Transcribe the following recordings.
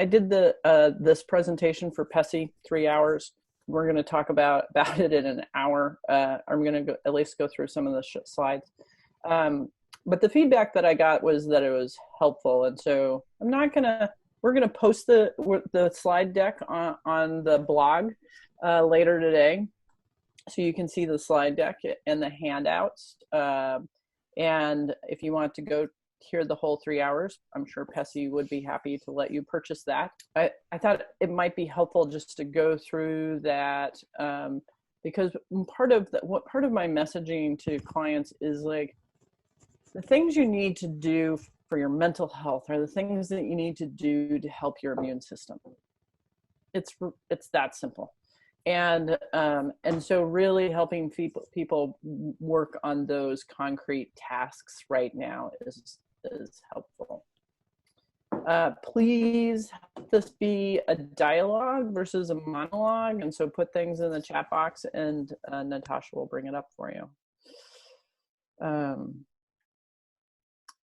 I did this presentation for PESI, 3 hours. We're going to talk about it in an hour. I'm going to at least go through some of the slides. But the feedback that I got was that it was helpful. And so we're going to post the slide deck on the blog later today. So you can see the slide deck and the handouts. And if you want to go hear the whole 3 hours, I'm sure PESI would be happy to let you purchase that. I thought it might be helpful just to go through that because part of my messaging to clients is like, the things you need to do for your mental health are the things that you need to do to help your immune system. It's that simple. And so really helping people work on those concrete tasks right now is helpful. Please let this be a dialogue versus a monologue. And so put things in the chat box and Natasha will bring it up for you.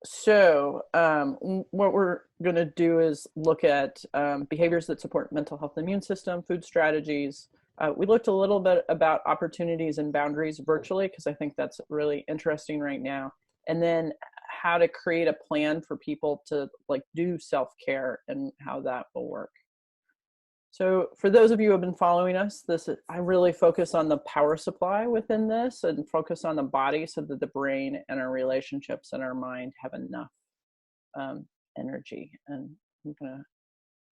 So what we're going to do is look at behaviors that support mental health and immune system, food strategies. We looked a little bit about opportunities and boundaries virtually, because I think that's really interesting right now. And then how to create a plan for people to do self-care and how that will work. So for those of you who have been following us, I really focus on the power supply within this and focus on the body so that the brain and our relationships and our mind have enough energy. And I'm gonna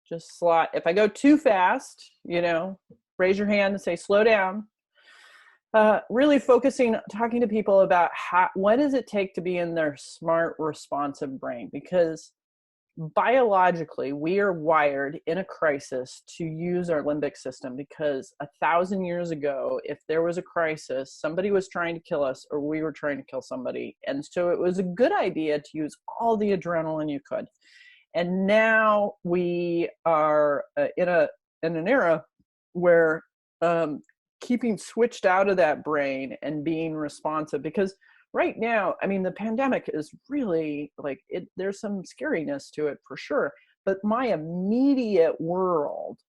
just slot, if I go too fast, raise your hand and say, slow down. Really talking to people about what does it take to be in their smart, responsive brain? Because biologically, we are wired in a crisis to use our limbic system, because 1,000 years ago, if there was a crisis, somebody was trying to kill us or we were trying to kill somebody. And so it was a good idea to use all the adrenaline you could. And now we are in an era where keeping switched out of that brain and being responsive, because right now, I mean, the pandemic is really there's some scariness to it for sure, but my immediate world,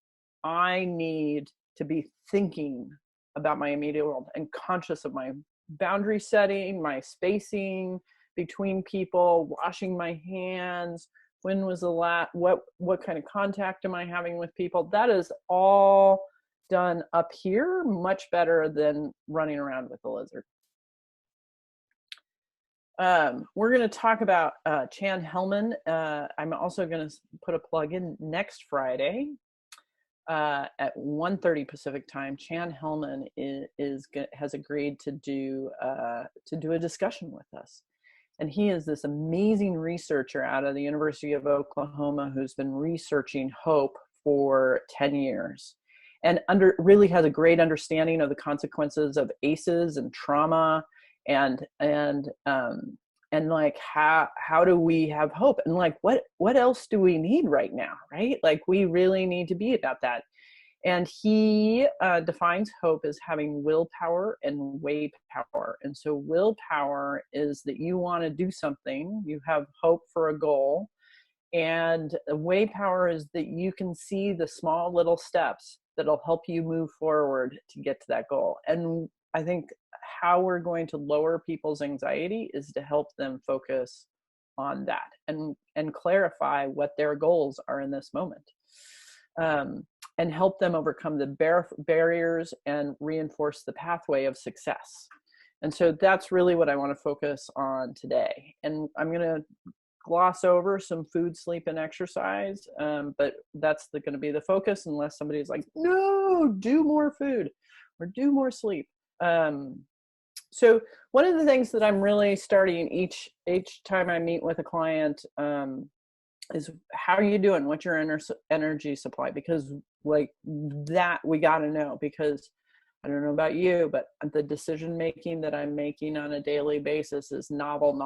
I need to be thinking about my immediate world and conscious of my boundary setting, my spacing between people, washing my hands, when was the last, what kind of contact am I having with people? That is all done up here much better than running around with a lizard. We're going to talk about Chan Hellman. I'm also going to put a plug in next Friday at 1:30 Pacific time. Chan Hellman has agreed to do a discussion with us. And he is this amazing researcher out of the University of Oklahoma who's been researching hope for 10 years. And really has a great understanding of the consequences of ACEs and trauma, and how do we have hope, and what else do we need right now, right? We really need to be about that. And he defines hope as having willpower and way power. And so willpower is that you want to do something, you have hope for a goal, and way power is that you can see the small little steps that'll help you move forward to get to that goal. And I think how we're going to lower people's anxiety is to help them focus on that and clarify what their goals are in this moment, and help them overcome the barriers and reinforce the pathway of success. And so that's really what I want to focus on today. And I'm going to gloss over some food, sleep, and exercise, but that's going to be the focus, unless somebody's like, no, do more food or do more sleep. So one of the things that I'm really starting each time I meet with a client is, how are you doing? What's your energy supply? Because that we got to know, because I don't know about you, but the decision making that I'm making on a daily basis is novel. And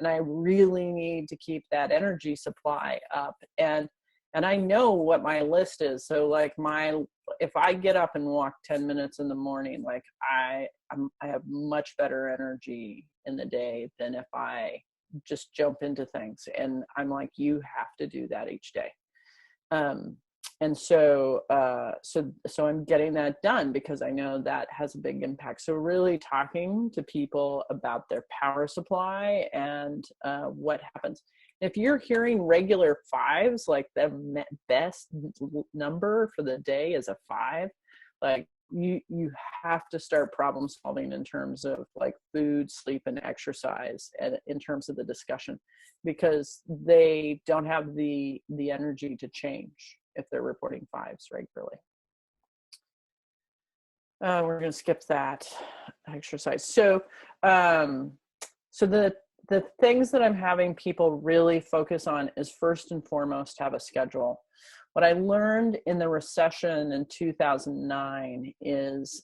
I really need to keep that energy supply up. And I know what my list is. So if I get up and walk 10 minutes in the morning, I have much better energy in the day than if I just jump into things. And I'm like, you have to do that each day. And so I'm getting that done because I know that has a big impact. So really talking to people about their power supply and what happens. If you're hearing regular fives, like the best number for the day is a 5, like you have to start problem solving in terms of like food, sleep, and exercise, and in terms of the discussion, because they don't have the energy to change if they're reporting 5s regularly. We're going to skip that exercise. So the things that I'm having people really focus on is, first and foremost, have a schedule. What I learned in the recession in 2009 is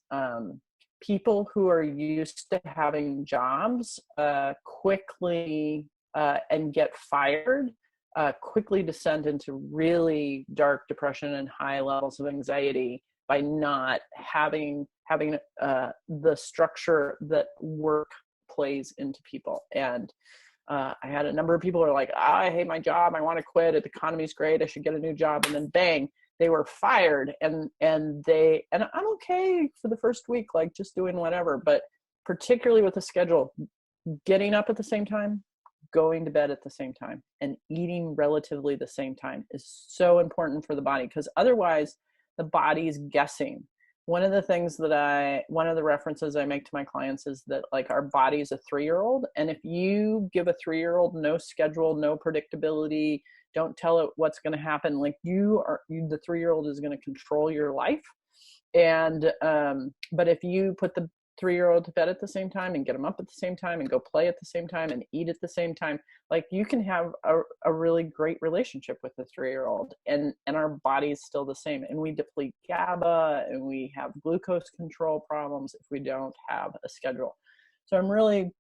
people who are used to having jobs quickly and get fired quickly descend into really dark depression and high levels of anxiety by not having the structure that work plays into people. And I had a number of people who are like, I hate my job, I want to quit, the economy's great, I should get a new job, and then bang, they were fired. And I'm okay for the first week, like just doing whatever, but particularly with the schedule, getting up at the same time, going to bed at the same time, and eating relatively the same time is so important for the body, because otherwise the body's guessing. One of the references I make to my clients is that like our body is a 3-year-old. And if you give a 3-year-old no schedule, no predictability, don't tell it what's going to happen, like the 3-year-old is going to control your life. And, but if you put the 3-year-old to bed at the same time and get them up at the same time and go play at the same time and eat at the same time, like you can have a really great relationship with the 3-year-old, and our body is still the same. And we deplete GABA and we have glucose control problems if we don't have a schedule. So I'm really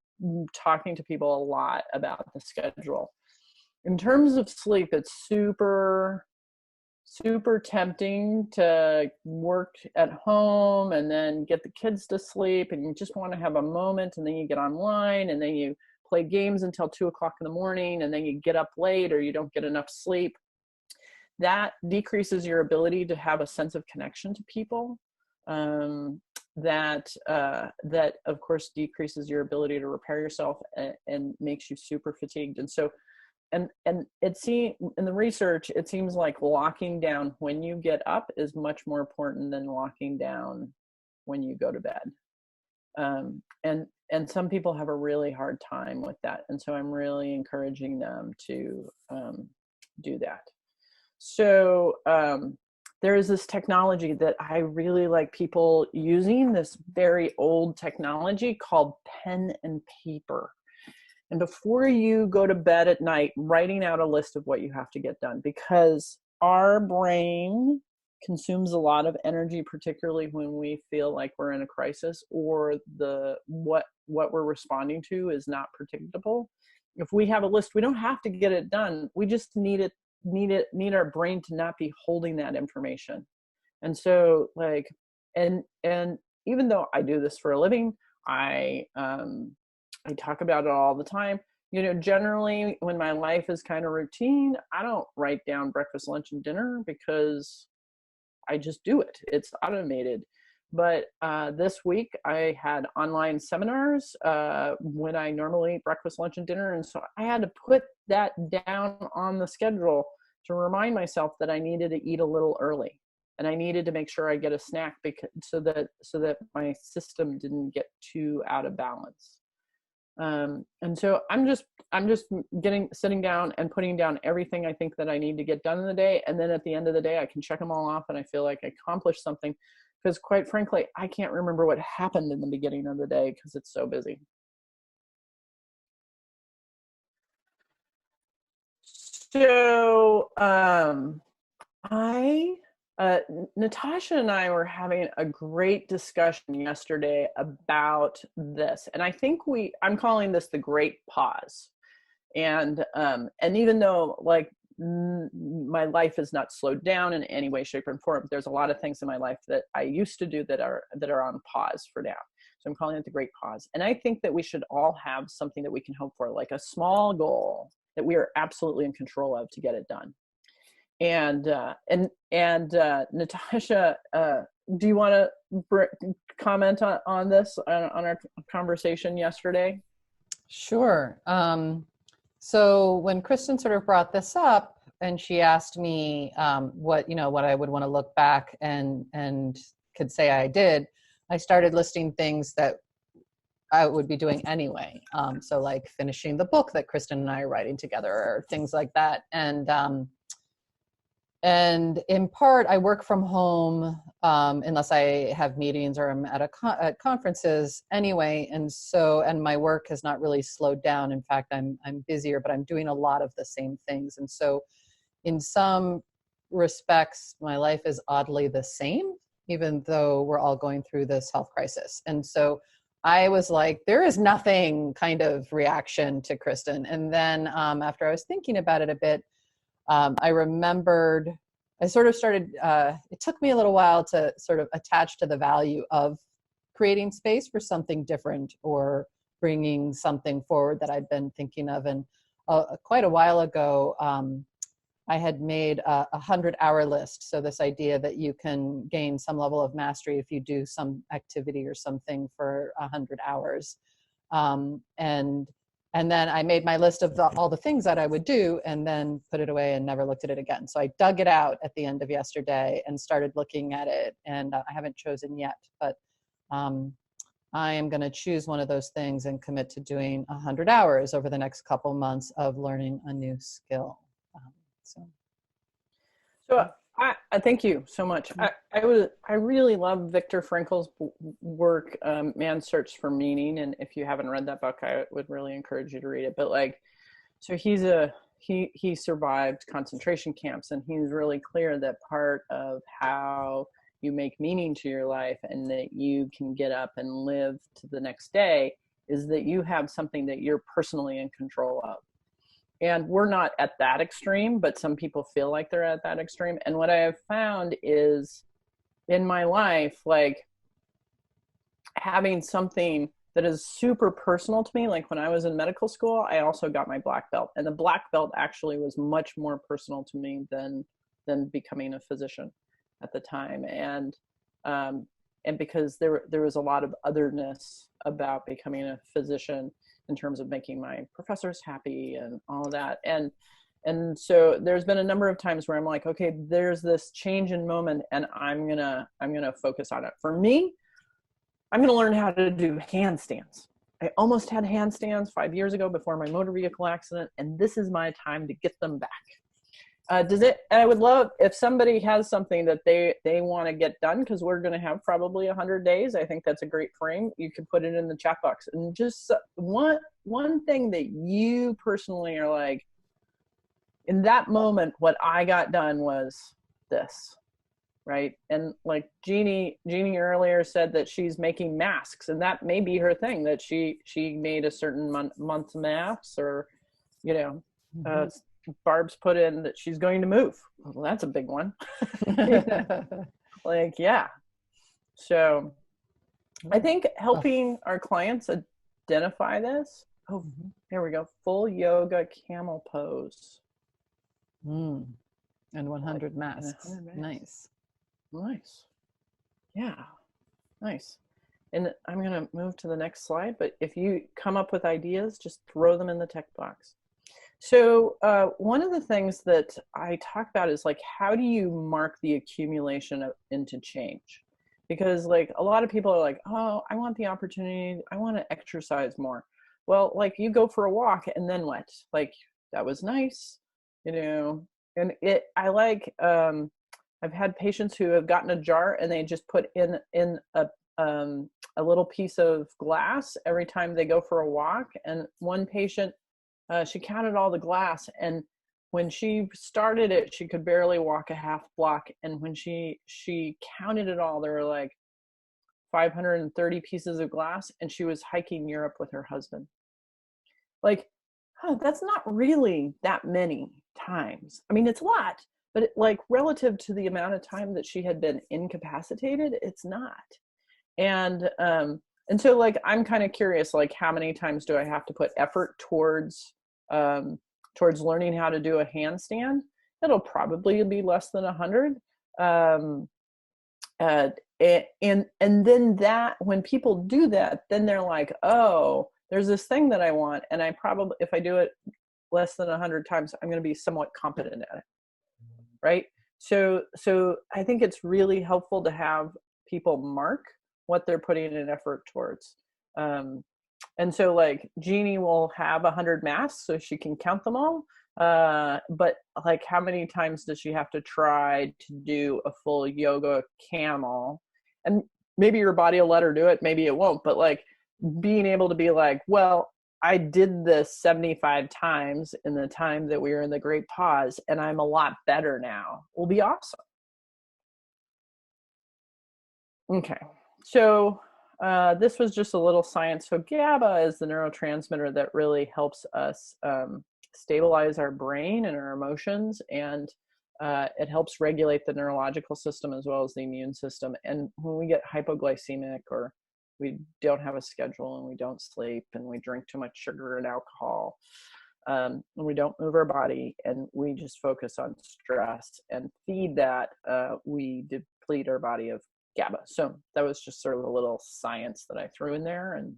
talking to people a lot about the schedule. In terms of sleep, it's super tempting to work at home and then get the kids to sleep, and you just want to have a moment, and then you get online and then you play games until 2 o'clock in the morning, and then you get up late or you don't get enough sleep. That decreases your ability to have a sense of connection to people. That of course decreases your ability to repair yourself and makes you super fatigued. And so And in the research, it seems like locking down when you get up is much more important than locking down when you go to bed. And some people have a really hard time with that. And so I'm really encouraging them to do that. So there is this technology that I really like people using, this very old technology called pen and paper. And before you go to bed at night, writing out a list of what you have to get done, because our brain consumes a lot of energy, particularly when we feel like we're in a crisis or what we're responding to is not predictable. If we have a list, we don't have to get it done. We just need our brain to not be holding that information. And so like, and even though I do this for a living, I talk about it all the time. Generally when my life is kind of routine, I don't write down breakfast, lunch, and dinner because I just do it. It's automated. But this week I had online seminars when I normally eat breakfast, lunch, and dinner. And so I had to put that down on the schedule to remind myself that I needed to eat a little early. And I needed to make sure I get a snack so that my system didn't get too out of balance. And so I'm just sitting down and putting down everything I think that I need to get done in the day. And then at the end of the day, I can check them all off and I feel like I accomplished something, because quite frankly, I can't remember what happened in the beginning of the day because it's so busy. So, Natasha and I were having a great discussion yesterday about this, and I think I'm calling this the great pause. And even though like my life is not slowed down in any way, shape, or form, there's a lot of things in my life that I used to do that are on pause for now. So I'm calling it the Great Pause. And I think that we should all have something that we can hope for, like a small goal that we are absolutely in control of to get it done. And Natasha, do you want to comment on this, on our conversation yesterday? Sure. So when Kristen sort of brought this up and she asked me what I would want to look back and could say I did, I started listing things that I would be doing anyway. So like finishing the book that Kristen and I are writing together, or things like that. And in part, I work from home unless I have meetings or I'm at conferences anyway. And my work has not really slowed down. In fact, I'm busier, but I'm doing a lot of the same things. And so in some respects, my life is oddly the same, even though we're all going through this health crisis. And so I was like, there is nothing kind of reaction to Kristen. And then after I was thinking about it a bit, I remembered, I sort of started, it took me a little while to sort of attach to the value of creating space for something different or bringing something forward that I'd been thinking of. And quite a while ago, I had made a 100-hour list. So this idea that you can gain some level of mastery if you do some activity or something for 100 hours. And then I made my list of all the things that I would do and then put it away and never looked at it again. So I dug it out at the end of yesterday and started looking at it. And I haven't chosen yet, but I am going to choose one of those things and commit to doing 100 hours over the next couple months of learning a new skill. So I thank you so much. I really love Viktor Frankl's work, Man's Search for Meaning. And if you haven't read that book, I would really encourage you to read it. But like, so he survived concentration camps, and he's really clear that part of how you make meaning to your life and that you can get up and live to the next day is that you have something that you're personally in control of. And we're not at that extreme, but some people feel like they're at that extreme. And what I have found is in my life, like having something that is super personal to me, like when I was in medical school, I also got my black belt. And the black belt actually was much more personal to me than becoming a physician at the time. And because there was a lot of otherness about becoming a physician in terms of making my professors happy and all of that. And so there's been a number of times where I'm like, okay, there's this change in moment and I'm gonna focus on it. For me, I'm gonna learn how to do handstands. I almost had handstands 5 years ago before my motor vehicle accident, and this is my time to get them back. I would love if somebody has something that they want to get done, because we're going to have probably 100 days. I think that's a great frame. You can put it in the chat box. And just one thing that you personally are like, in that moment, what I got done was this, right? And like Jeannie earlier said that she's making masks, and that may be her thing, that she made a certain month's masks, or, Barb's put in that she's going to move. Well, that's a big one. Like, yeah. So I think helping our clients identify this. Oh, there we go. Full yoga camel pose. And 100 masks. 100 masks. Nice. Yeah. Nice. And I'm going to move to the next slide, but if you come up with ideas, just throw them in the text box. So one of the things that I talk about is like, how do you mark the accumulation of interchange? Because like a lot of people are like, oh, I want the opportunity, I want to exercise more. Well, like you go for a walk and then what? Like, that was nice, and I've had patients who have gotten a jar and they just put in a little piece of glass every time they go for a walk. And one patient, she counted all the glass, and when she started it, she could barely walk a half block. And when she counted it all, there were like 530 pieces of glass, and she was hiking Europe with her husband. Like, that's not really that many times. I mean, it's a lot, but like relative to the amount of time that she had been incapacitated, it's not. And And so like, I'm kind of curious, like how many times do I have to put effort towards learning how to do a handstand? It'll probably be less than 100. Um, uh, and then that, when people do that, then they're like, oh, there's this thing that I want. And I probably, if I do it less than 100 times, I'm going to be somewhat competent at it. Right. So I think it's really helpful to have people mark what they're putting an effort towards. And so like Jeannie will have 100 masks so she can count them all. But like, how many times does she have to try to do a full yoga camel? And maybe your body will let her do it, maybe it won't, but like being able to be like, well, I did this 75 times in the time that we were in the great pause, and I'm a lot better now, will be awesome. Okay, so this was just a little science. So GABA is the neurotransmitter that really helps us stabilize our brain and our emotions, and it helps regulate the neurological system as well as the immune system. And when we get hypoglycemic, or we don't have a schedule and we don't sleep and we drink too much sugar and alcohol, and we don't move our body and we just focus on stress and feed that, we deplete our body of GABA. So that was just sort of a little science that I threw in there. And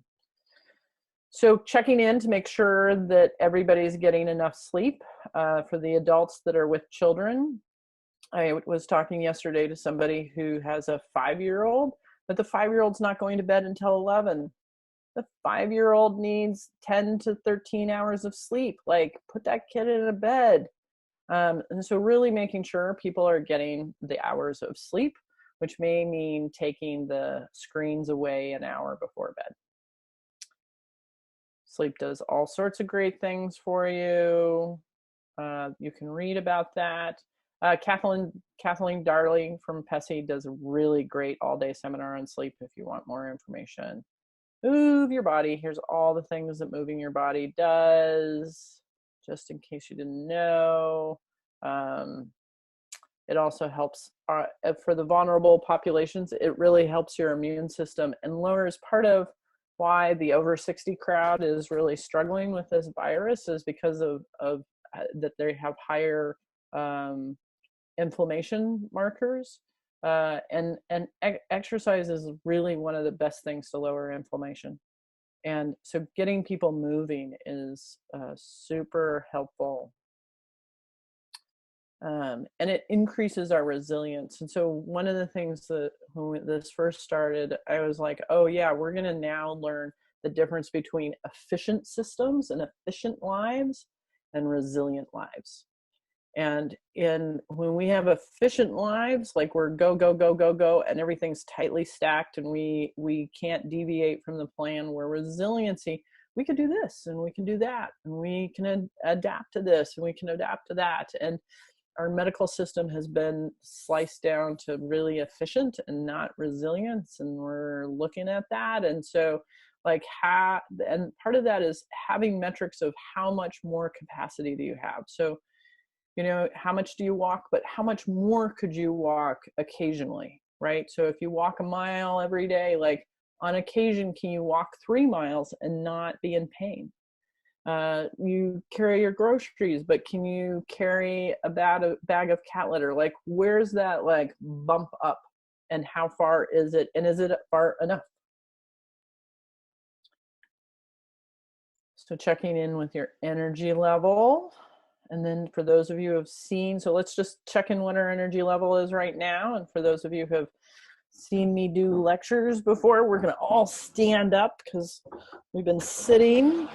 so checking in to make sure that everybody's getting enough sleep. For the adults that are with children, I was talking yesterday to somebody who has a 5-year-old, but the 5-year-old's not going to bed until 11. The 5-year-old needs 10 to 13 hours of sleep. Like, put that kid in a bed. And so really making sure people are getting the hours of sleep, which may mean taking the screens away an hour before bed. Sleep does all sorts of great things for you. You can read about that. Kathleen Darling from PESI does a really great all-day seminar on sleep if you want more information. Move your body. Here's all the things that moving your body does, just in case you didn't know. It also helps for the vulnerable populations. It really helps your immune system and lowers part of why the over 60 crowd is really struggling with this virus, is because of that they have higher inflammation markers, and exercise is really one of the best things to lower inflammation. And so getting people moving is super helpful. And it increases our resilience. And so one of the things that when this first started, I was like, oh yeah, we're going to now learn the difference between efficient systems and efficient lives and resilient lives. And when we have efficient lives, like we're go, go, go, go, go, and everything's tightly stacked and we can't deviate from the plan, where resiliency, we can do this and we can do that and we can adapt to this and we can adapt to that. And our medical system has been sliced down to really efficient and not resilience, and we're looking at that. And so like and part of that is having metrics of how much more capacity do you have. So, you know, how much do you walk, but how much more could you walk occasionally, right? So if you walk a mile every day, like on occasion, can you walk 3 miles and not be in pain? You carry your groceries, but can you carry a bag of cat litter? Like, where's that like bump up, and how far is it? And is it far enough? So checking in with your energy level. And then for those of you who have seen, so let's just check in what our energy level is right now. And for those of you who have seen me do lectures before, we're going to all stand up because we've been sitting.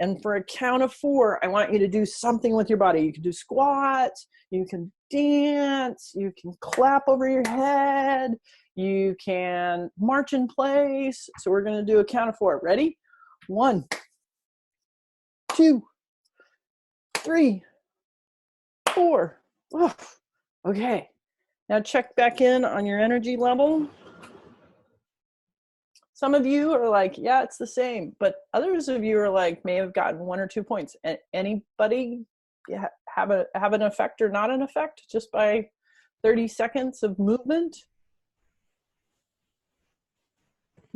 And for a count of 4, I want you to do something with your body. You can do squats, you can dance, you can clap over your head, you can march in place. So we're going to do a count of 4. Ready? 1, 2, 3, 4. Oh, okay. Now check back in on your energy level. Some of you are like, yeah, it's the same. But others of you are like, may have gotten 1 or 2 points. Anybody have an effect or not an effect just by 30 seconds of movement?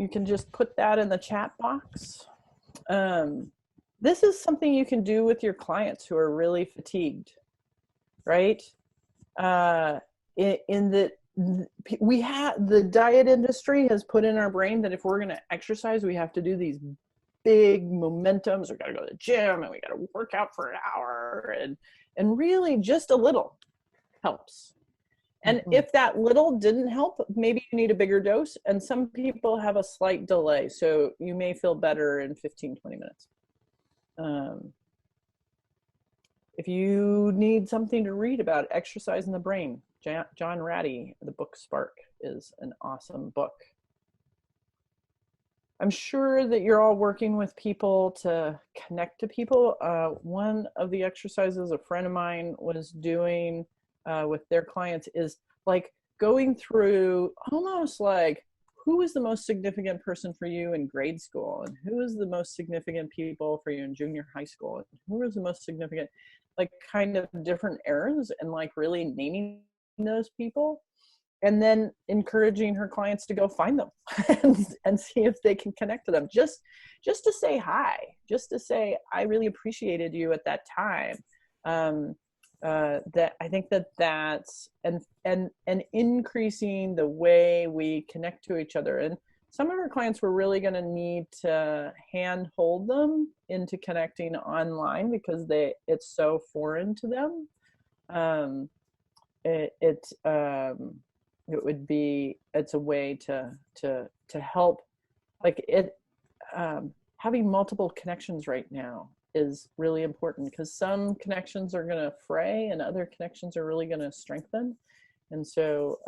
you can just put that in the chat box. This is something you can do with your clients who are really fatigued, right? In the we have the diet industry has put in our brain that if we're going to exercise, we have to do these big momentums. We got to go to the gym and we got to work out for an hour, and really just a little helps. And if that little didn't help, maybe you need a bigger dose. And some people have a slight delay, so you may feel better in 15, 20 minutes. If you need something to read about exercise in the brain, John Ratty, the book Spark, is an awesome book. I'm sure that you're all working with people to connect to people. One of the exercises a friend of mine was doing with their clients is like going through almost like, who is the most significant person for you in grade school, and who is the most significant people for you in junior high school, and who is the most significant, like kind of different eras, and like really naming those people, and then encouraging her clients to go find them and see if they can connect to them, just to say hi, just to say, I really appreciated you at that time. That I think that's and increasing the way we connect to each other. And some of our clients, we're really going to need to hand hold them into connecting online because it's so foreign to them. It's a way to help, like it, having multiple connections right now is really important, because some connections are going to fray and other connections are really going to strengthen. And so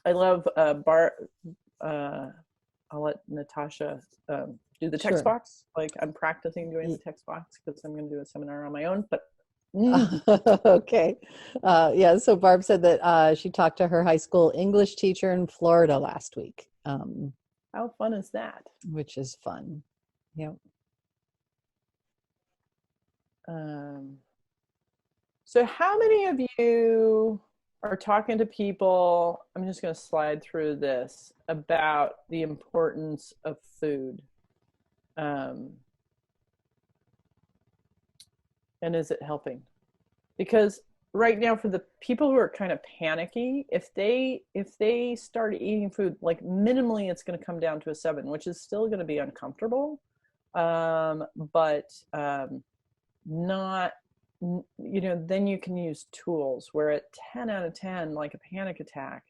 I love I'll let Natasha do the text box. Like I'm practicing doing the text box because I'm going to do a seminar on my own, but okay. Yeah, so Barb said that she talked to her high school English teacher in Florida last week. How fun is that? Which is fun. Yep. So how many of you are talking to people, I'm just going to slide through this, about the importance of food? And is it helping? Because right now, for the people who are kind of panicky, if they start eating food, like minimally, it's going to come down to a 7, which is still going to be uncomfortable. But not, then you can use tools where at 10 out of 10, like a panic attack,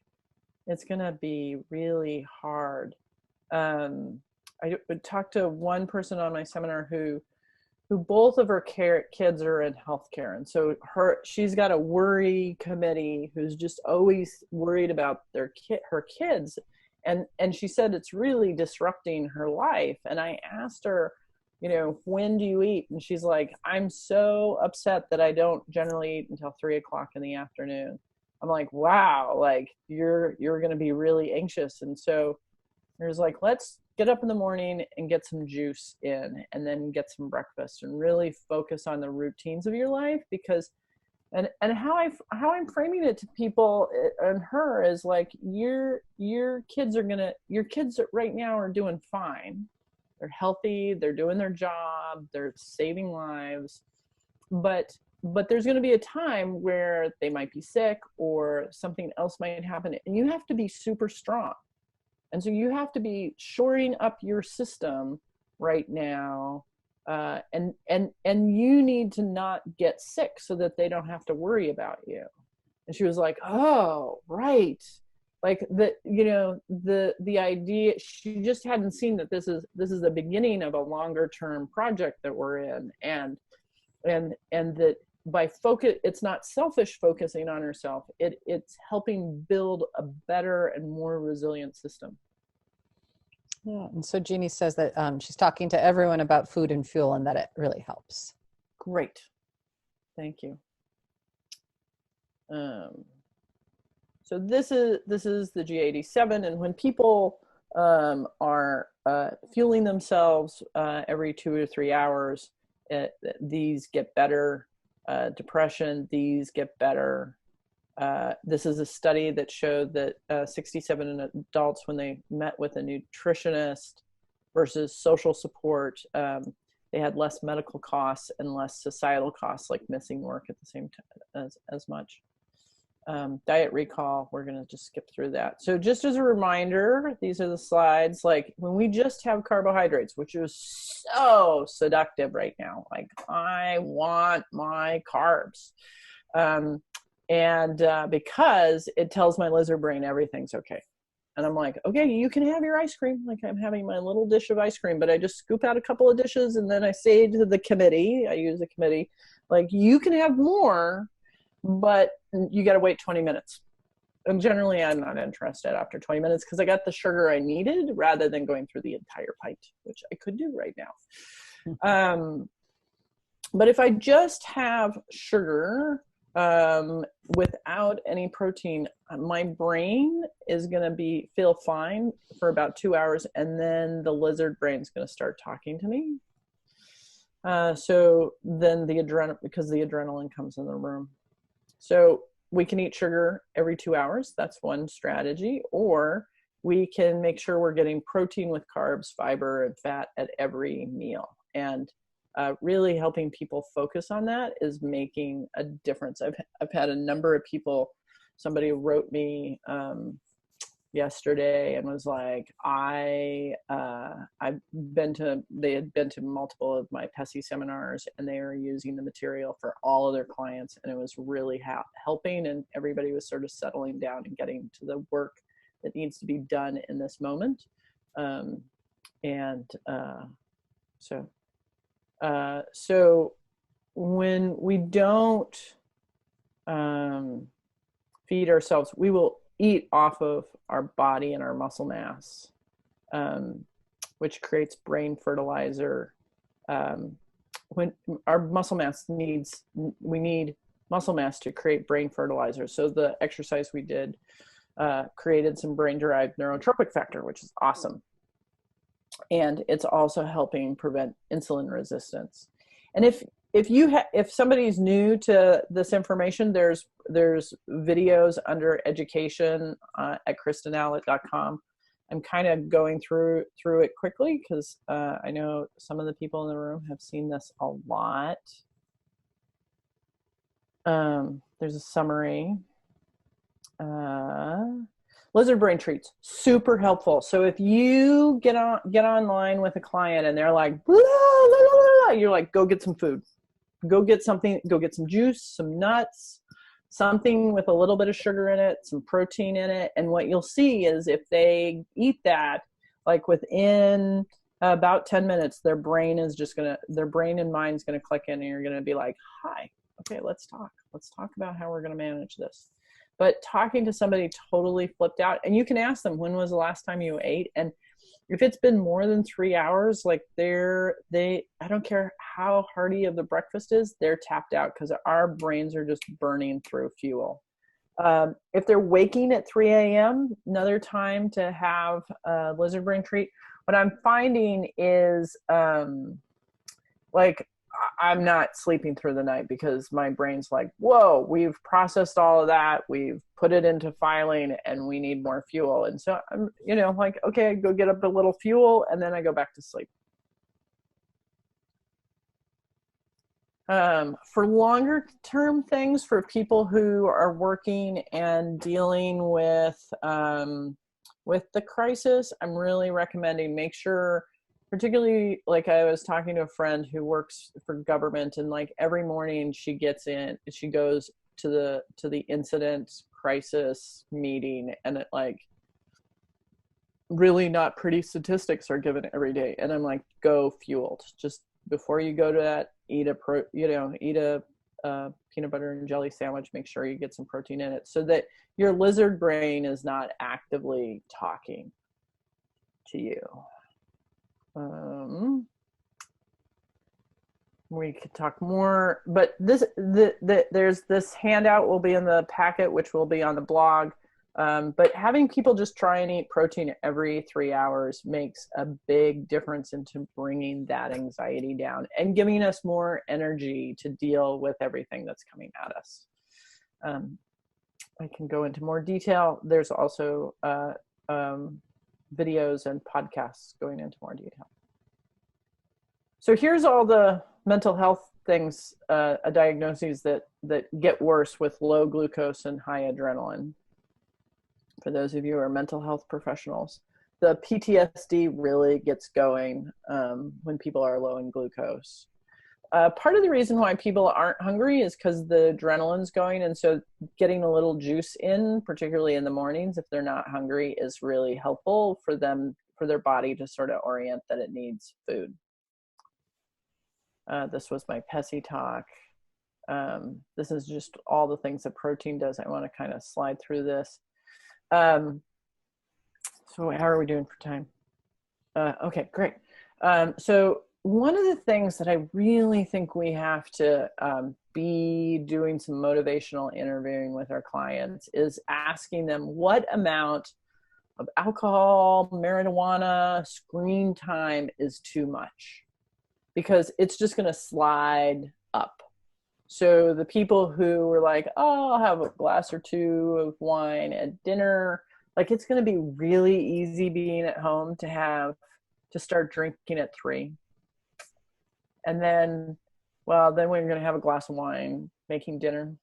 it's going to be really hard. I talked to one person on my seminar who both of her kids are in healthcare. And so she's got a worry committee who's just always worried about her kids. And she said it's really disrupting her life. And I asked her, when do you eat? And she's like, I'm so upset that I don't generally eat until 3:00 in the afternoon. I'm like, wow, like you're going to be really anxious. And so there's like, let's get up in the morning and get some juice in, and then get some breakfast, and really focus on the routines of your life. Because, and how I'm framing it to people and her is like, your kids right now are doing fine. They're healthy, they're doing their job, they're saving lives, but there's going to be a time where they might be sick or something else might happen, and you have to be super strong. And so you have to be shoring up your system right now, and you need to not get sick so that they don't have to worry about you. And she was like, oh, right. Like the idea, she just hadn't seen that this is the beginning of a longer term project that we're in, and that by focus, it's not selfish focusing on herself. It's helping build a better and more resilient system. Yeah, and so Jeannie says that she's talking to everyone about food and fuel, and that it really helps. Great, thank you. So this is the G87, and when people are fueling themselves every 2 or 3 hours, these get better. Depression, these get better. This is a study that showed that 67 adults, when they met with a nutritionist versus social support, they had less medical costs and less societal costs, like missing work at the same time as much. Diet recall, we're going to just skip through that. So just as a reminder, these are the slides. Like when we just have carbohydrates, which is so seductive right now, like I want my carbs. Because it tells my lizard brain everything's okay. And I'm like, okay, you can have your ice cream. Like I'm having my little dish of ice cream, but I just scoop out a couple of dishes and then I say to the committee, I use a committee, like you can have more, but you got to wait 20 minutes. And generally I'm not interested after 20 minutes because I got the sugar I needed rather than going through the entire pint, which I could do right now. But if I just have sugar, without any protein, my brain is going to feel fine for about 2 hours. And then the lizard brain's going to start talking to me. So then because the adrenaline comes in the room. So we can eat sugar every 2 hours. That's one strategy. Or we can make sure we're getting protein with carbs, fiber, and fat at every meal. And really helping people focus on that is making a difference. I've had a number of people, somebody wrote me yesterday and was like, they had been to multiple of my PESI seminars and they are using the material for all of their clients. And it was really helping, and everybody was sort of settling down and getting to the work that needs to be done in this moment. So when we don't feed ourselves, we will eat off of our body and our muscle mass, which creates brain fertilizer. When our muscle mass we need muscle mass to create brain fertilizer. So the exercise we did created some brain-derived neurotropic factor, which is awesome. And it's also helping prevent insulin resistance. And if somebody's new to this information, there's videos under education at KristenAllott.com. I'm kind of going through it quickly because I know some of the people in the room have seen this a lot. There's a summary. Lizard brain treats, super helpful. So if you get online with a client and they're like, blah, blah, blah, blah, you're like, go get some food, go get something, go get some juice, some nuts, something with a little bit of sugar in it, some protein in it. And what you'll see is if they eat that, like within about 10 minutes, their brain and mind's going to click in and you're going to be like, hi, okay, let's talk about how we're going to manage this. But talking to somebody totally flipped out, and you can ask them, when was the last time you ate? And if it's been more than 3 hours, like I don't care how hearty of the breakfast is, they're tapped out because our brains are just burning through fuel. If they're waking at 3 a.m., another time to have a lizard brain treat. What I'm finding is like I'm not sleeping through the night because my brain's like, whoa, we've processed all of that. We've put it into filing and we need more fuel. And so I'm, like, okay, I go get up a little fuel and then I go back to sleep. For longer term things, for people who are working and dealing with the crisis, I'm really recommending make sure, particularly, like I was talking to a friend who works for government, and like every morning she goes to the incident crisis meeting, and it like really not pretty statistics are given every day. And I'm like, go fueled. Just before you go to that, eat a peanut butter and jelly sandwich. Make sure you get some protein in it so that your lizard brain is not actively talking to you. We could talk more, but there's this handout will be in the packet, which will be on the blog. But having people just try and eat protein every 3 hours makes a big difference into bringing that anxiety down and giving us more energy to deal with everything that's coming at us. I can go into more detail. There's also videos and podcasts going into more detail. So here's all the mental health things, diagnoses that get worse with low glucose and high adrenaline. For those of you who are mental health professionals, the PTSD really gets going when people are low in glucose. Part of the reason why people aren't hungry is because the adrenaline's going, and so getting a little juice in, particularly in the mornings if they're not hungry, is really helpful for them, for their body to sort of orient that it needs food. This was my PESI talk. This is just all the things that protein does. I want to kind of slide through this. So how are we doing for time? Okay, great. So one of the things that I really think we have to be doing some motivational interviewing with our clients is asking them what amount of alcohol, marijuana, screen time is too much, because it's just going to slide up. So the people who were like, oh, I'll have a glass or two of wine at dinner, like it's going to be really easy being at home to start drinking at 3. And then, well, then we're going to have a glass of wine making dinner.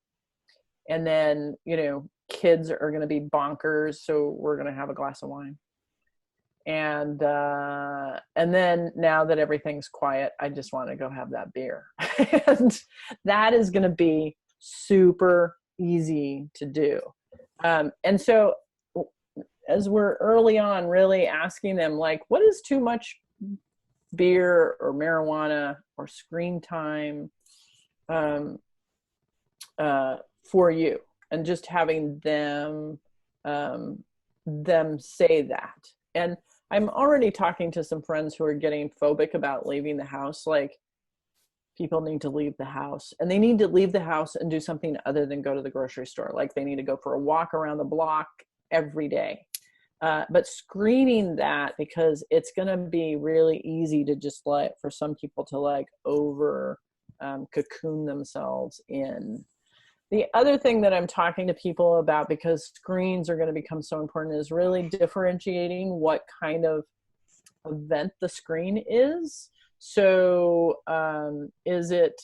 And then, you know, kids are going to be bonkers, so we're going to have a glass of wine. And then now that everything's quiet, I just want to go have that beer. And that is going to be super easy to do. And so as we're early on really asking them, like, what is too much beer or marijuana or screen time for you, and just having them say that. And I'm already talking to some friends who are getting phobic about leaving the house. Like, people need to leave the house, and they need to leave the house and do something other than go to the grocery store. Like, they need to go for a walk around the block every day. But screening that, because it's going to be really easy to just for some people to over cocoon themselves in. The other thing that I'm talking to people about, because screens are going to become so important, is really differentiating what kind of event the screen is. So is it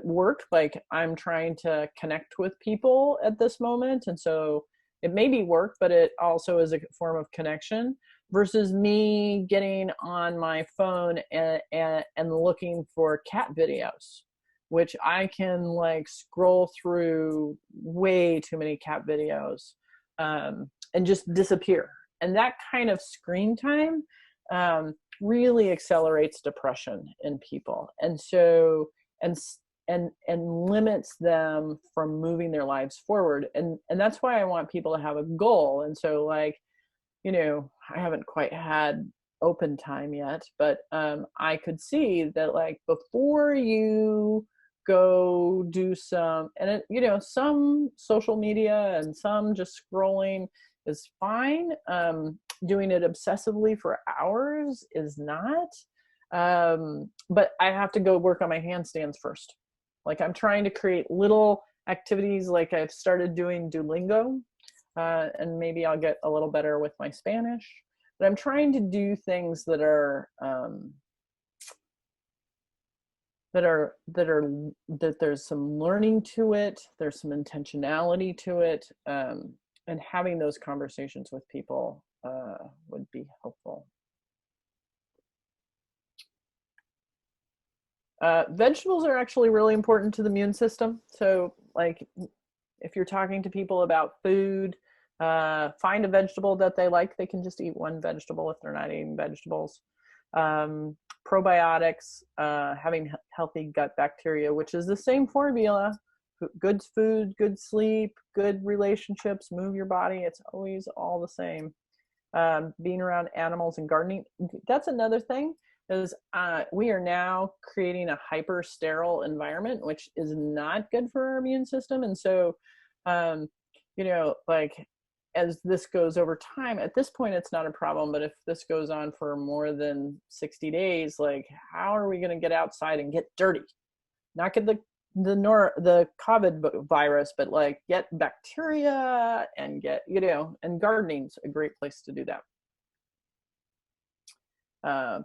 work? Like, I'm trying to connect with people at this moment, and so it may be work, but it also is a form of connection, versus me getting on my phone and looking for cat videos, which I can scroll through way too many cat videos and just disappear. And that kind of screen time really accelerates depression in people. And so, and limits them from moving their lives forward. And that's why I want people to have a goal. And so, you know, I haven't quite had open time yet, but I could see that before you go do some, and it, you know, some social media and some just scrolling is fine. Doing it obsessively for hours is not. But I have to go work on my handstands first. I'm trying to create little activities. I've started doing Duolingo, and maybe I'll get a little better with my Spanish. But I'm trying to do things that there's some learning to it, there's some intentionality to it, and having those conversations with people would be helpful. Vegetables are actually really important to the immune system. So if you're talking to people about food, find a vegetable that they like. They can just eat one vegetable if they're not eating vegetables. Probiotics, having healthy gut bacteria, which is the same formula. Good food, good sleep, good relationships, move your body. It's always all the same. Being around animals and gardening. That's another thing. Is we are now creating a hyper sterile environment, which is not good for our immune system. And so, you know, as this goes over time, at this point, it's not a problem. But if this goes on for more than 60 days, how are we going to get outside and get dirty? Not get the the COVID virus, but like get bacteria and get, and gardening's a great place to do that.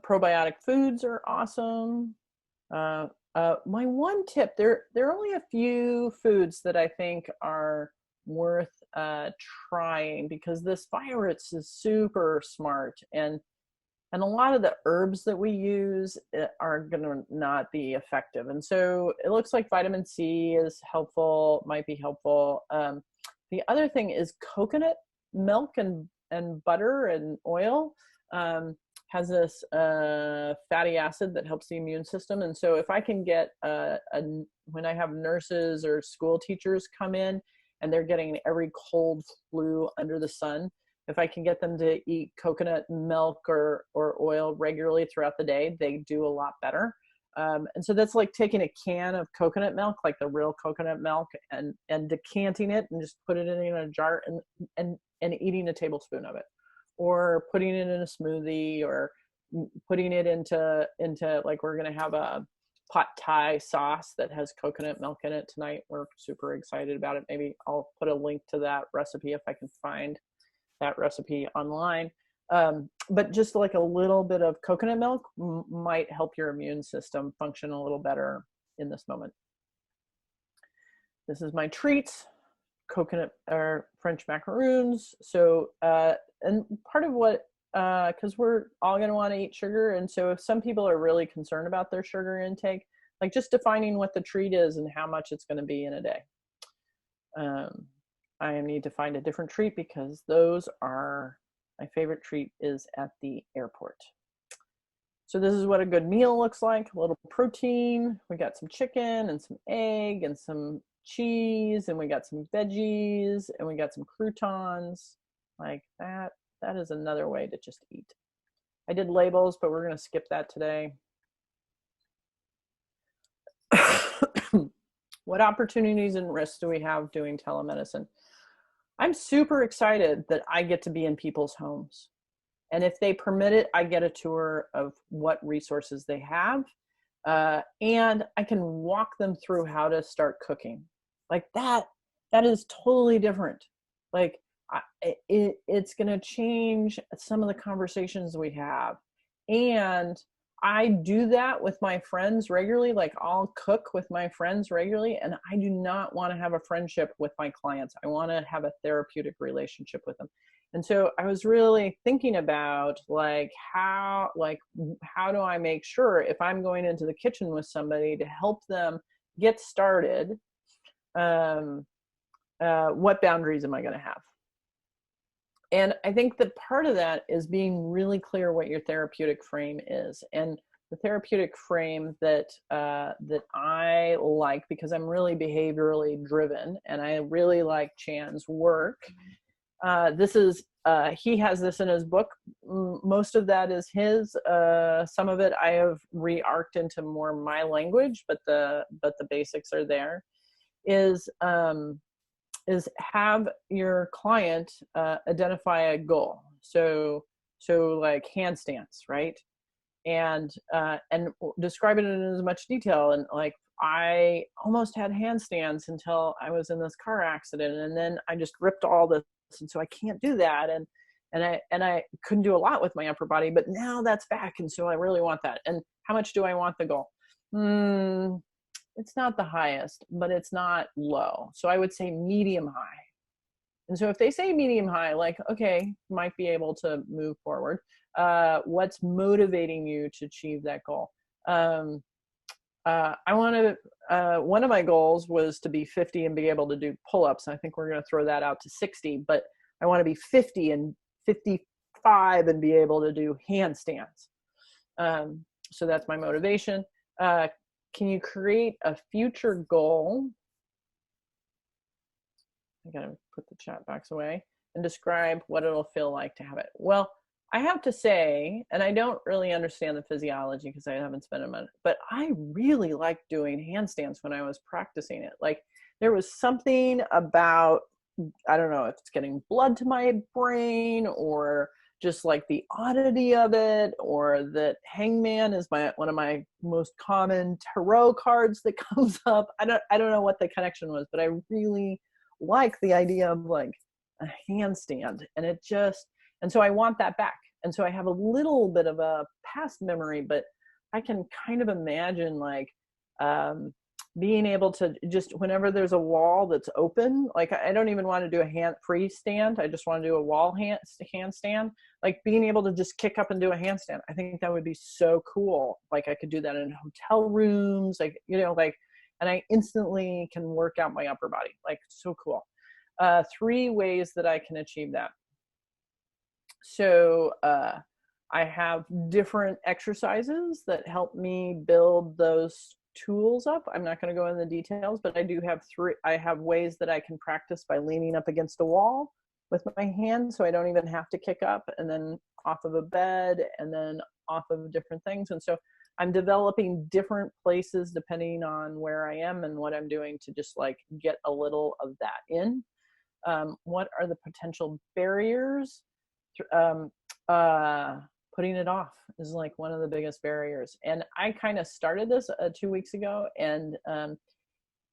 Probiotic foods are awesome. My one tip, there are only a few foods that I think are worth trying, because this virus is super smart, and a lot of the herbs that we use are going to not be effective. And so it looks like vitamin C is helpful, might be helpful. The other thing is coconut milk and butter and oil has this fatty acid that helps the immune system. And so if I can get when I have nurses or school teachers come in and they're getting every cold flu under the sun, if I can get them to eat coconut milk or oil regularly throughout the day, they do a lot better. And so that's like taking a can of coconut milk, like the real coconut milk, and decanting it and just put it in a jar and eating a tablespoon of it, or putting it in a smoothie, or putting it into like, we're going to have a pot thai sauce that has coconut milk in it tonight. We're super excited about it. Maybe I'll put a link to that recipe if I can find that recipe online. But just like a little bit of coconut milk might help your immune system function a little better in this moment. This is my treats, coconut or French macaroons. So, and part of what, because we're all going to want to eat sugar. And so if some people are really concerned about their sugar intake, like just defining what the treat is and how much it's going to be in a day. I need to find a different treat, because those are, my favorite treat is at the airport. So this is what a good meal looks like. A little protein. We got some chicken and some egg and some cheese, and we got some veggies, and we got some croutons. Like that. That is another way to just eat. I did labels, but we're going to skip that today. What opportunities and risks do we have doing telemedicine? I'm super excited that I get to be in people's homes. And if they permit it, I get a tour of what resources they have. And I can walk them through how to start cooking. Like that is totally different. Like it's going to change some of the conversations we have. And I do that with my friends regularly. Like I'll cook with my friends regularly, and I do not want to have a friendship with my clients. I want to have a therapeutic relationship with them. And so I was really thinking about how do I make sure, if I'm going into the kitchen with somebody to help them get started, what boundaries am I going to have? And I think that part of that is being really clear what your therapeutic frame is. And the therapeutic frame that I like, because I'm really behaviorally driven and I really like Chan's work. This is, he has this in his book. Most of that is his. Some of it I have re-arced into more my language, but the basics are there. Is have your client identify a goal. So like handstands, right? And describe it in as much detail. And like, I almost had handstands until I was in this car accident, and then I just ripped all this, and so I can't do that. And I couldn't do a lot with my upper body, but now that's back, and so I really want that. And how much do I want the goal? It's not the highest, but it's not low. So I would say medium high. And so if they say medium high, like, okay, might be able to move forward. What's motivating you to achieve that goal? I want to, one of my goals was to be 50 and be able to do pull-ups. I think we're going to throw that out to 60, but I want to be 50 and 55 and be able to do handstands. So that's my motivation. Can you create a future goal? I gotta put the chat box away, and describe what it'll feel like to have it. Well, I have to say, and I don't really understand the physiology because I haven't spent a minute, but I really liked doing handstands when I was practicing it. Like there was something about, I don't know if it's getting blood to my brain or just like the oddity of it, or that Hangman is one of my most common tarot cards that comes up. I don't know what the connection was, but I really like the idea of like a handstand, and so I want that back. And so I have a little bit of a past memory, but I can kind of imagine like being able to just, whenever there's a wall that's open, like I don't even want to do a free stand. I just want to do a wall handstand, like being able to just kick up and do a handstand. I think that would be so cool. Like I could do that in hotel rooms, like, like, and I instantly can work out my upper body. Like, so cool. 3 ways that I can achieve that. So I have different exercises that help me build those tools up. I'm not going to go into the details, but I do have 3. I have ways that I can practice by leaning up against a wall with my hands, so I don't even have to kick up, and then off of a bed, and then off of different things. And so I'm developing different places depending on where I am and what I'm doing to just like get a little of that in. What are the potential barriers? Putting it off is like one of the biggest barriers. And I kind of started this 2 weeks ago, and the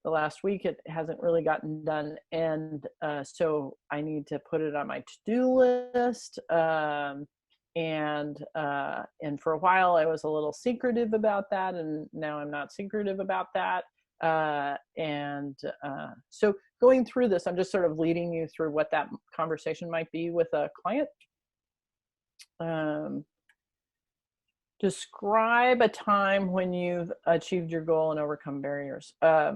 last week it hasn't really gotten done. And so I need to put it on my to-do list. And for a while I was a little secretive about that, and now I'm not secretive about that. So going through this, I'm just sort of leading you through what that conversation might be with a client. Describe a time when you've achieved your goal and overcome barriers. I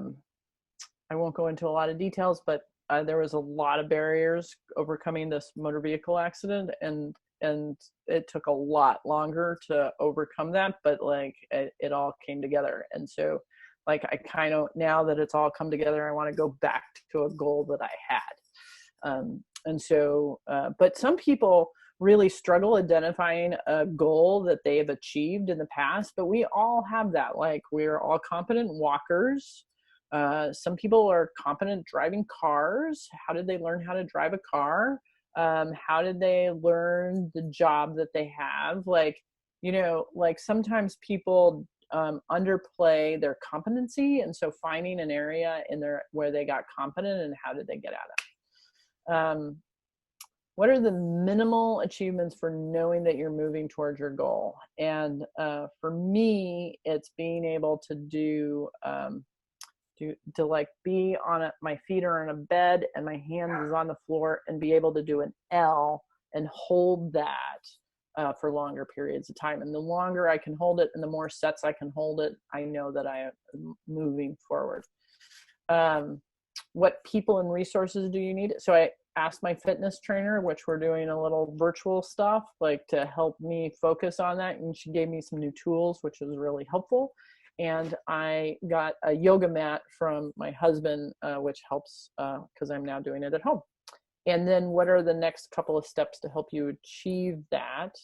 won't go into a lot of details, but there was a lot of barriers overcoming this motor vehicle accident, and it took a lot longer to overcome that, but like it all came together. And so like I kind of, now that it's all come together, I want to go back to a goal that I had. But some people really struggle identifying a goal that they have achieved in the past, but we all have that. Like, we're all competent walkers. Some people are competent driving cars. How did they learn how to drive a car? How did they learn the job that they have? Like, like sometimes people underplay their competency, and so finding an area where they got competent, and how did they get at it? What are the minimal achievements for knowing that you're moving towards your goal? And for me, it's being able to to like be on my feet are on a bed and my hands is on the floor, and be able to do an L and hold that for longer periods of time. And the longer I can hold it and the more sets I can hold it, I know that I am moving forward. What people and resources do you need? So I asked my fitness trainer, which we're doing a little virtual stuff, like to help me focus on that. And she gave me some new tools, which was really helpful. And I got a yoga mat from my husband, which helps because I'm now doing it at home. And then what are the next couple of steps to help you achieve that?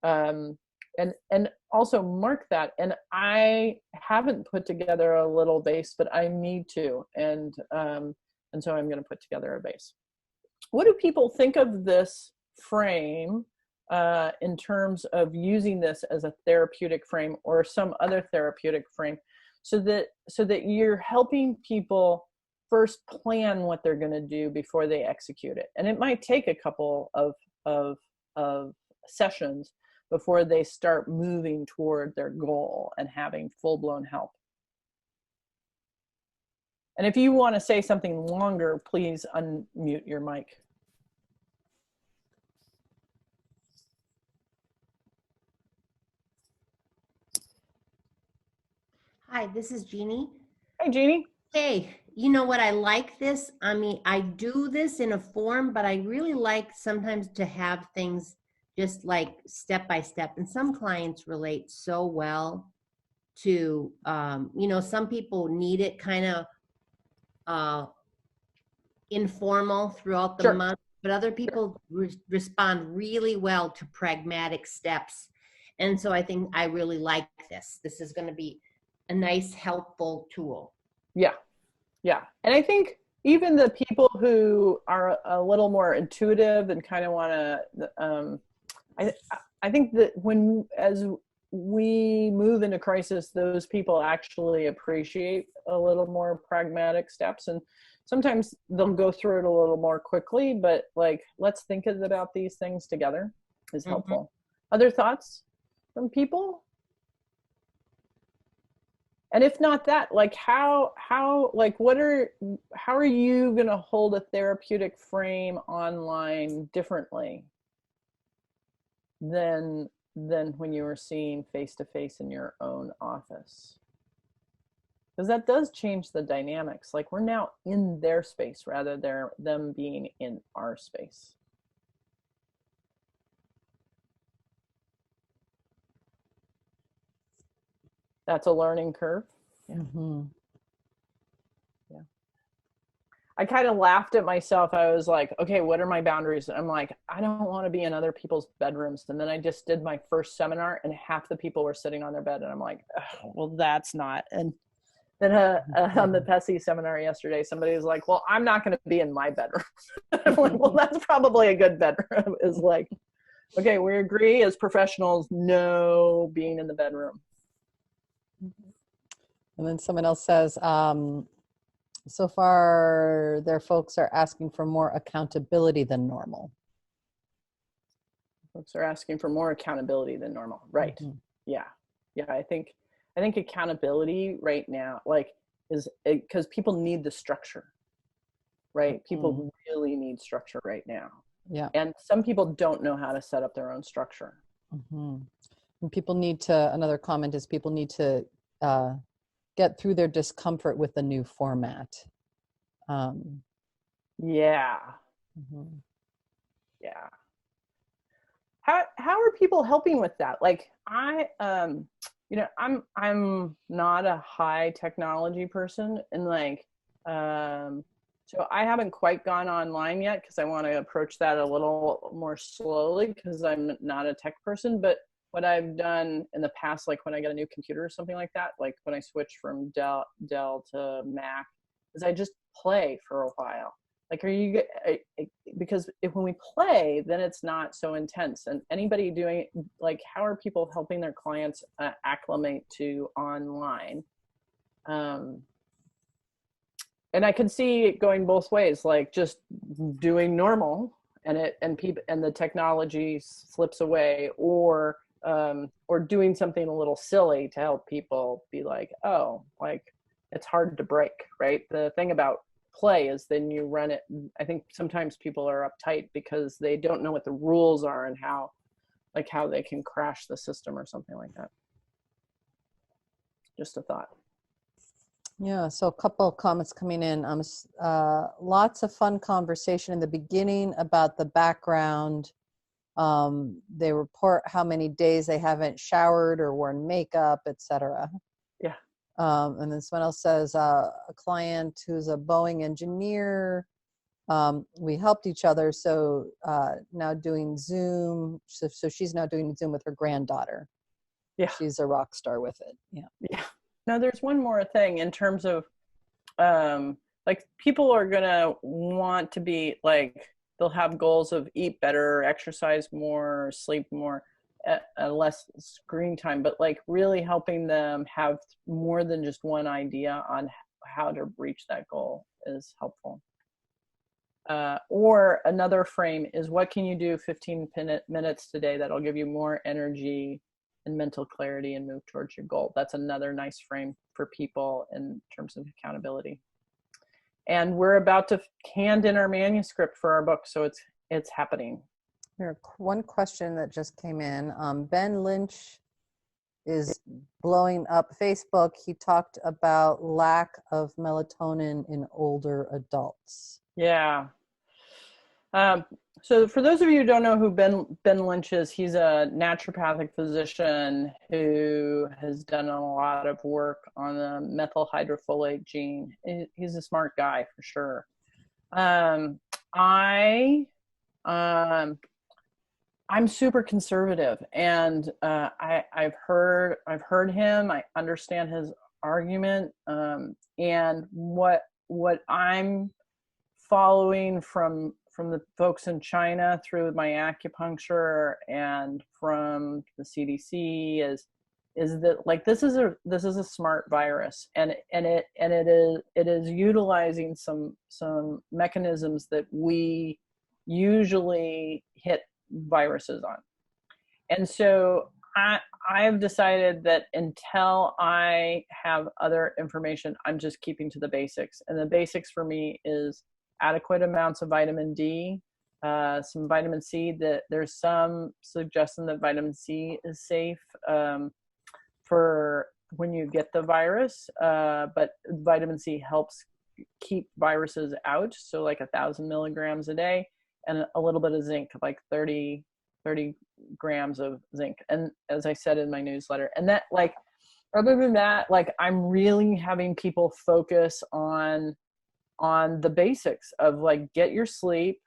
And also mark that. And I haven't put together a little base, but I need to. And so I'm going to put together a base. What do people think of this frame in terms of using this as a therapeutic frame or some other therapeutic frame, so that you're helping people first plan what they're going to do before they execute it? And it might take a couple of sessions before they start moving toward their goal and having full-blown help. And if you want to say something longer, please unmute your mic. Hi, this is Jeannie. Hey, Jeannie. Hey, you know what? I like this. I mean, I do this in a form, but I really like sometimes to have things just like step by step. And some clients relate so well to, some people need it kind of informal throughout the month, but other people respond really well to pragmatic steps. And so I think I really like this. This is going to be a nice, helpful tool. Yeah. And I think even the people who are a little more intuitive and kind of want to, I I think that as we move into crisis, those people actually appreciate a little more pragmatic steps, and sometimes they'll go through it a little more quickly, but like, let's think about these things together is helpful. Other thoughts from people? And if not that, like how are you going to hold a therapeutic frame online differently than when you were seeing face to face in your own office? Because that does change the dynamics. Like, we're now in their space rather than them being in our space. That's a learning curve. Yeah. Yeah. I kind of laughed at myself. I was like, okay, what are my boundaries? I'm like, I don't want to be in other people's bedrooms. And then I just did my first seminar and half the people were sitting on their bed. And I'm like, oh, well, that's not. And then on the PESI seminar yesterday, somebody was like, well, I'm not going to be in my bedroom. I'm like, well, that's probably a good bedroom. Is like, okay, we agree as professionals, no being in the bedroom. And then someone else says, so far their folks are asking for more accountability than normal. Folks are asking for more accountability than normal. Right. Yeah. I think accountability right now, like, is because people need the structure, right? People really need structure right now. Yeah. And some people don't know how to set up their own structure. And people need to, another comment is people need to get through their discomfort with the new format. Yeah. How are people helping with that? Like, I'm not a high technology person, and like, so I haven't quite gone online yet because I want to approach that a little more slowly because I'm not a tech person. But what I've done in the past, like when I get a new computer or something like that, like when I switch from Dell to Mac, is I just play for a while. Like, because when we play, then it's not so intense. And anybody doing, like, how are people helping their clients acclimate to online? And I can see it going both ways, like just doing normal and the technology slips away, or doing something a little silly to help people be like, oh, like, it's hard to break, right? The thing about play is then you run it. I think sometimes people are uptight because they don't know what the rules are and how they can crash the system or something like that. Just a thought. Yeah, so a couple of comments coming in. Lots of fun conversation in the beginning about the background. They report how many days they haven't showered or worn makeup, etc. Yeah. And then someone else says, a client who's a Boeing engineer, we helped each other, so now doing Zoom. So she's now doing Zoom with her granddaughter. Yeah. She's a rock star with it. Yeah. Yeah. Now, there's one more thing in terms of, like, people are going to want to be, like, they'll have goals of eat better, exercise more, sleep more, less screen time, but like really helping them have more than just one idea on how to reach that goal is helpful. Or another frame is, what can you do 15 minutes today that'll give you more energy and mental clarity and move towards your goal? That's another nice frame for people in terms of accountability. And we're about to hand in our manuscript for our book, so it's happening. Here, one question that just came in. Ben Lynch is blowing up Facebook. He talked about lack of melatonin in older adults. Yeah. So for those of you who don't know who Ben Lynch is, he's a naturopathic physician who has done a lot of work on the methyl hydrofolate gene. He's a smart guy for sure. I'm super conservative, and I've heard him. I understand his argument, and what I'm following from from the folks in China through my acupuncture and from the CDC is that like this is a smart virus, and it is utilizing some mechanisms that we usually hit viruses on. And so I've decided that until I have other information, I'm just keeping to the basics. And the basics for me is adequate amounts of vitamin D, some vitamin C. That there's some suggestion that vitamin C is safe for when you get the virus, but vitamin C helps keep viruses out. So like 1,000 milligrams a day, and a little bit of zinc, like 30 grams of zinc. And as I said in my newsletter, and that, like, other than that, like, I'm really having people focus on the basics of like, get your sleep,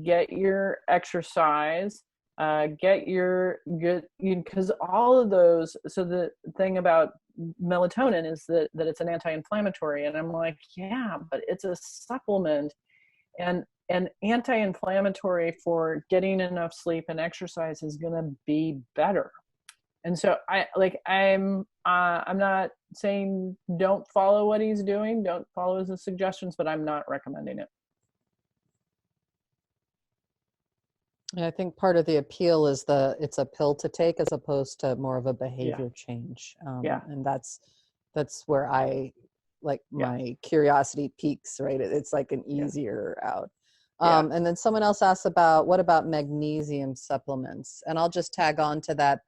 get your exercise, get your good, because all of those. So the thing about melatonin is that it's an anti-inflammatory, and I'm like, yeah, but it's a supplement, and anti-inflammatory for getting enough sleep and exercise is going to be better. And so I'm not saying don't follow what he's doing, don't follow his suggestions, but I'm not recommending it. Yeah, I think part of the appeal is it's a pill to take as opposed to more of a behavior change. And that's where my curiosity peaks, right? It's like an easier out. And then someone else asked what about magnesium supplements? And I'll just tag on to that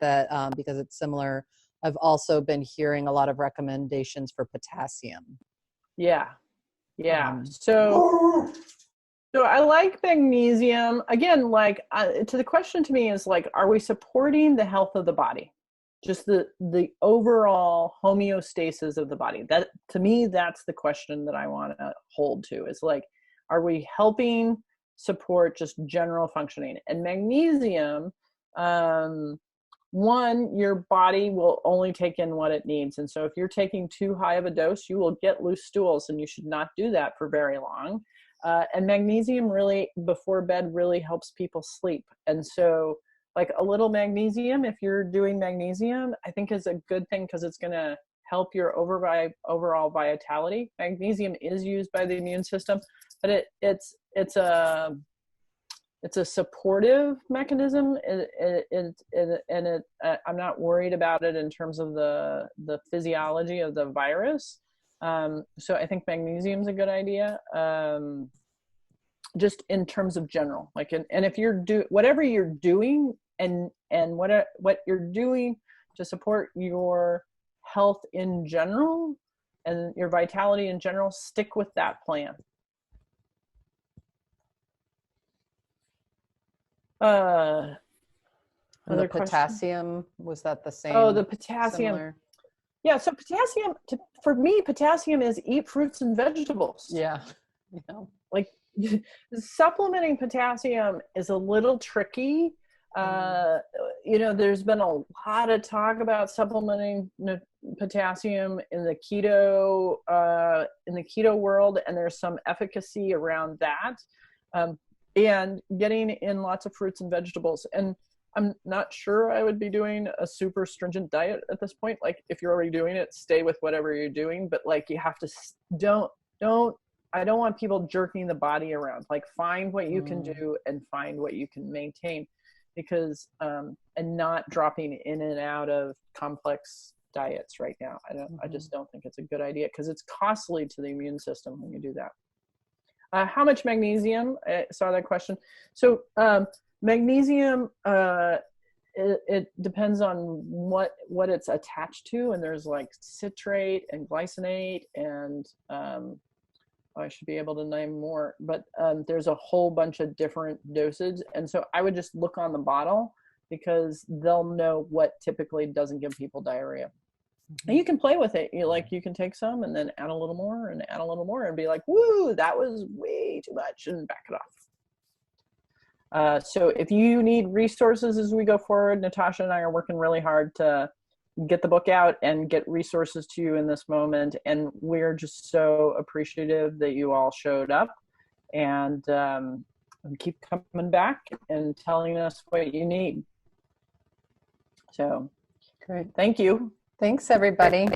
because it's similar. I've also been hearing a lot of recommendations for potassium. Yeah. So I like magnesium. Again, like to the question to me is like, are we supporting the health of the body? Just the overall homeostasis of the body. That, to me, that's the question that I want to hold to, is like, are we helping support just general functioning? And magnesium, one, your body will only take in what it needs. And so if you're taking too high of a dose, you will get loose stools, and you should not do that for very long. And magnesium really, before bed, really helps people sleep. And so like a little magnesium, if you're doing magnesium, I think is a good thing, because it's going to help your overall vitality. Magnesium is used by the immune system, but it's a supportive mechanism. I'm not worried about it in terms of the physiology of the virus. So I think magnesium is a good idea. Just in terms of general, like, and if you're whatever you're doing and what you're doing to support your health in general and your vitality in general, stick with that plan. And the potassium, was that the same? Oh, the potassium. Similar? Yeah. So potassium, for me, potassium is eat fruits and vegetables. Yeah. Like, supplementing potassium is a little tricky. There's been a lot of talk about supplementing potassium in the keto world, and there's some efficacy around that, and getting in lots of fruits and vegetables. And I'm not sure I would be doing a super stringent diet at this point. Like, if you're already doing it, stay with whatever you're doing, but like, you have to I don't want people jerking the body around. Like, find what you can do and find what you can maintain, because and not dropping in and out of complex diets right now. I just don't think it's a good idea, because it's costly to the immune system when you do that. How much magnesium? I saw that question. So magnesium, it depends on what it's attached to, and there's like citrate and glycinate, and I should be able to name more, but there's a whole bunch of different dosages. And so I would just look on the bottle, because they'll know what typically doesn't give people diarrhea. And you can play with it. You can take some and then add a little more and add a little more and be like, woo, that was way too much, and back it off. So if you need resources as we go forward, Natasha and I are working really hard to get the book out and get resources to you in this moment. And we're just so appreciative that you all showed up. And and keep coming back and telling us what you need. So Great. thank you. Thanks, everybody.